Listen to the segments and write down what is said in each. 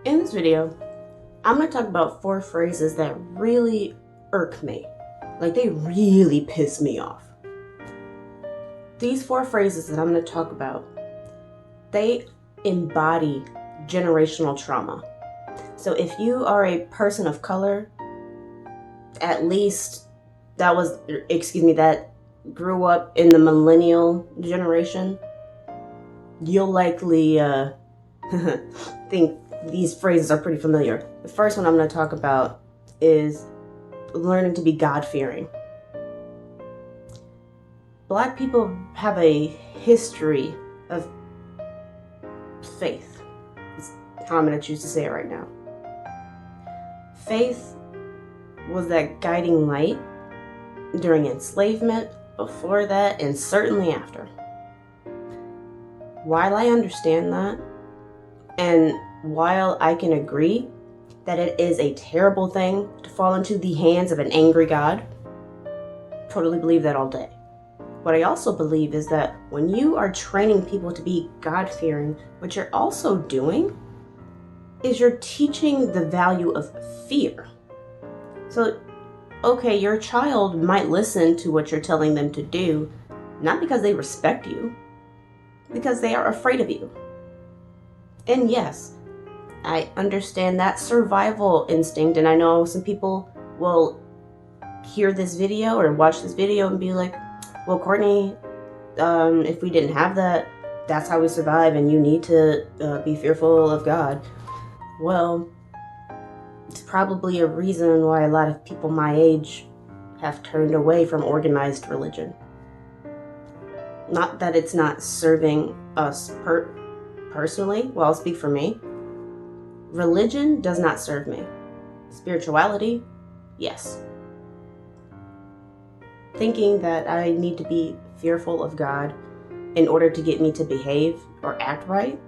In this video, I'm going to talk about 4 phrases that really irk me. Like, they really piss me off. These 4 phrases that I'm going to talk about, they embody generational trauma. So if you are a person of color, at least that grew up in the millennial generation, you'll likely think these phrases are pretty familiar. The first one I'm going to talk about is learning to be God-fearing. Black people have a history of faith. That's how I'm going to choose to say it right now. Faith was that guiding light during enslavement, before that, and certainly after. While I understand that, and while I can agree that it is a terrible thing to fall into the hands of an angry God, totally believe that all day. What I also believe is that when you are training people to be God-fearing, what you're also doing is you're teaching the value of fear. So, okay, your child might listen to what you're telling them to do, not because they respect you, because they are afraid of you. And yes, I understand that survival instinct, and I know some people will hear this video or watch this video and be like, well, Courtney, if we didn't have that, that's how we survive, and you need to be fearful of God. Well, it's probably a reason why a lot of people my age have turned away from organized religion. Not that it's not serving us personally, well, I'll speak for me. Religion does not serve me. Spirituality, yes. Thinking that I need to be fearful of God in order to get me to behave or act right,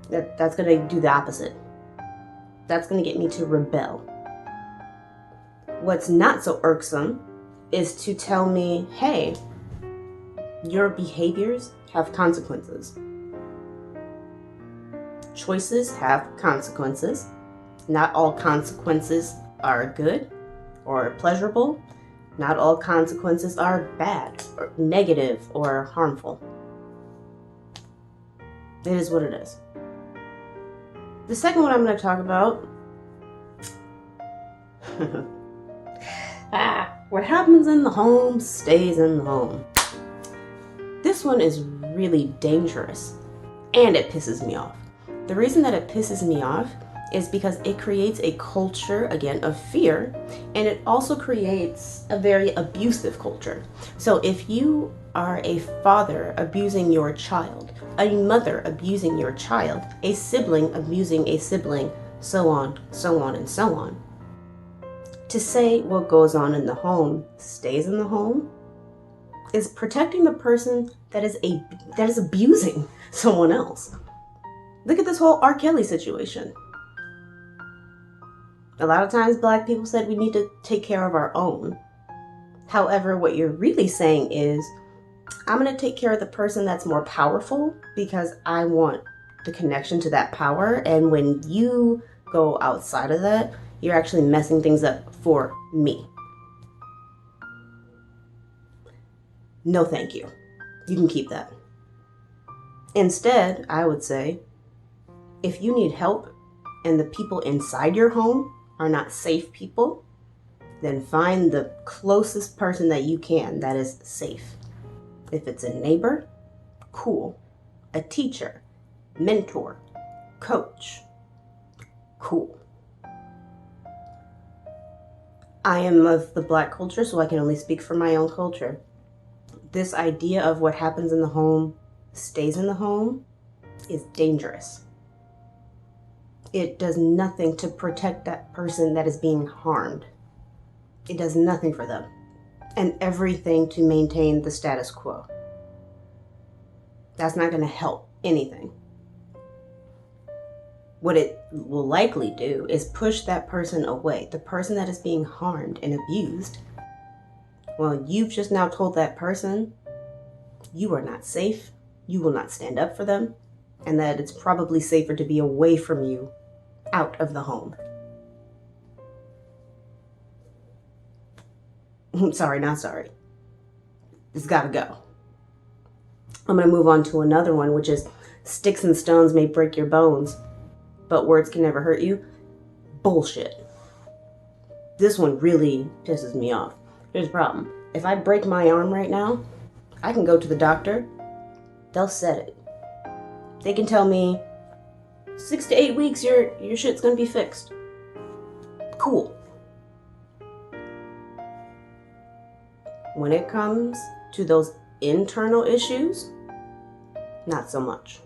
that's going to do the opposite. That's going to get me to rebel. What's not so irksome is to tell me, hey, your behaviors have consequences. Choices have consequences. Not all consequences are good or pleasurable. Not all consequences are bad or negative or harmful. It is what it is. The second one I'm going to talk about, what happens in the home stays in the home. This one is really dangerous, and it pisses me off. The reason that it pisses me off is because it creates a culture, again, of fear, and it also creates a very abusive culture. So if you are a father abusing your child, a mother abusing your child, a sibling abusing a sibling, so on, and so on, to say what goes on in the home stays in the home is protecting the person that is abusing someone else. Look at this whole R. Kelly situation. A lot of times Black people said we need to take care of our own. However, what you're really saying is, I'm going to take care of the person that's more powerful because I want the connection to that power. And when you go outside of that, you're actually messing things up for me. No, thank you. You can keep that. Instead, I would say, if you need help and the people inside your home are not safe people, then find the closest person that you can that is safe. If it's a neighbor, cool. A teacher, mentor, coach, cool. I am of the Black culture, so I can only speak for my own culture. This idea of what happens in the home stays in the home is dangerous. It does nothing to protect that person that is being harmed. It does nothing for them, and everything to maintain the status quo. That's not going to help anything. What it will likely do is push that person away. The person that is being harmed and abused, well, you've just now told that person you are not safe, you will not stand up for them, and that it's probably safer to be away from you out of the home. Sorry, not sorry. It's gotta go. I'm gonna move on to another one, which is sticks and stones may break your bones, but words can never hurt you. Bullshit. This one really pisses me off. Here's the problem. If I break my arm right now, I can go to the doctor. They'll set it. They can tell me 6 to 8 weeks, your shit's gonna be fixed. Cool. When it comes to those internal issues, not so much.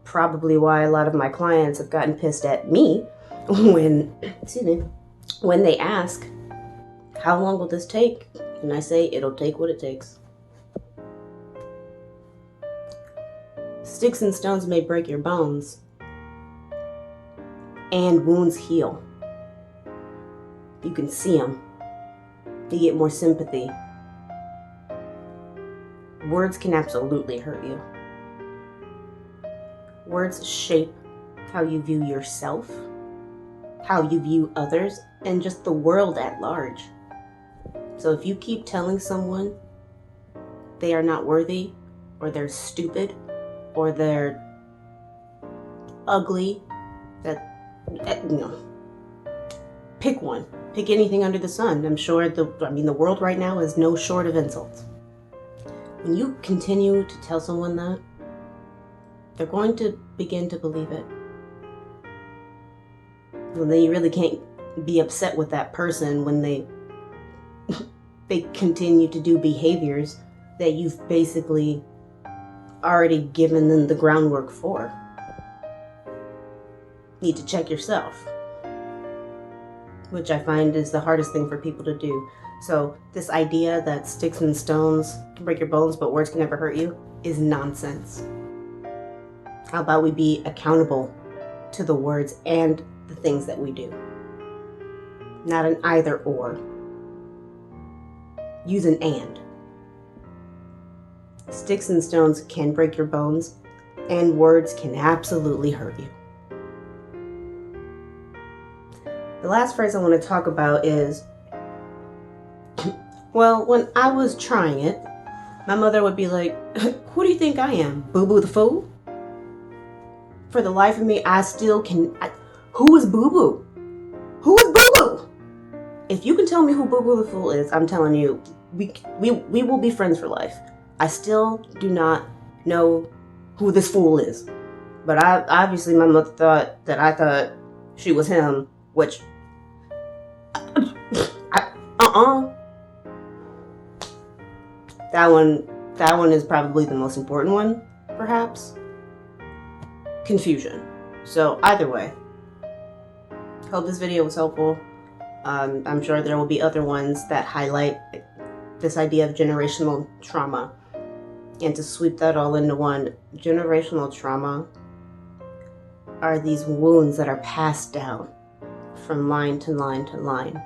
Probably why a lot of my clients have gotten pissed at me when they ask, how long will this take? And I say, it'll take what it takes. Sticks and stones may break your bones, and wounds heal. You can see them. You get more sympathy. Words can absolutely hurt you. Words shape how you view yourself, how you view others, and just the world at large. So if you keep telling someone they are not worthy, or they're stupid, or they're ugly, pick one. Pick anything under the sun. I'm sure the world right now is no short of insults. When you continue to tell someone that, they're going to begin to believe it. Well, then you really can't be upset with that person when they continue to do behaviors that you've basically already given them the groundwork for. Need to check yourself, which I find is the hardest thing for people to do. So this idea that sticks and stones can break your bones, but words can never hurt you is nonsense. How about we be accountable to the words and the things that we do? Not an either or. Use an and. Sticks and stones can break your bones, and words can absolutely hurt you. The last phrase I want to talk about is, well, when I was trying it, my mother would be like, who do you think I am, Boo Boo the Fool? For the life of me, I still can. Who is Boo Boo? Who is Boo Boo? If you can tell me who Boo Boo the Fool is, I'm telling you, we will be friends for life. I still do not know who this fool is. But obviously my mother thought that I thought she was him, which That one is probably the most important one, perhaps. Confusion. So either way, hope this video was helpful. I'm sure there will be other ones that highlight this idea of generational trauma. And to sweep that all into one, generational trauma are these wounds that are passed down from line to line to line.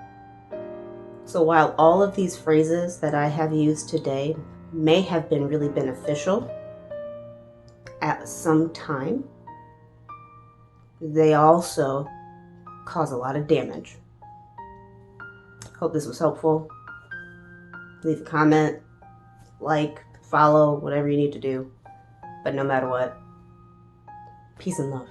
So while all of these phrases that I have used today may have been really beneficial at some time, they also cause a lot of damage. Hope this was helpful. Leave a comment, like, follow, whatever you need to do. But no matter what, peace and love.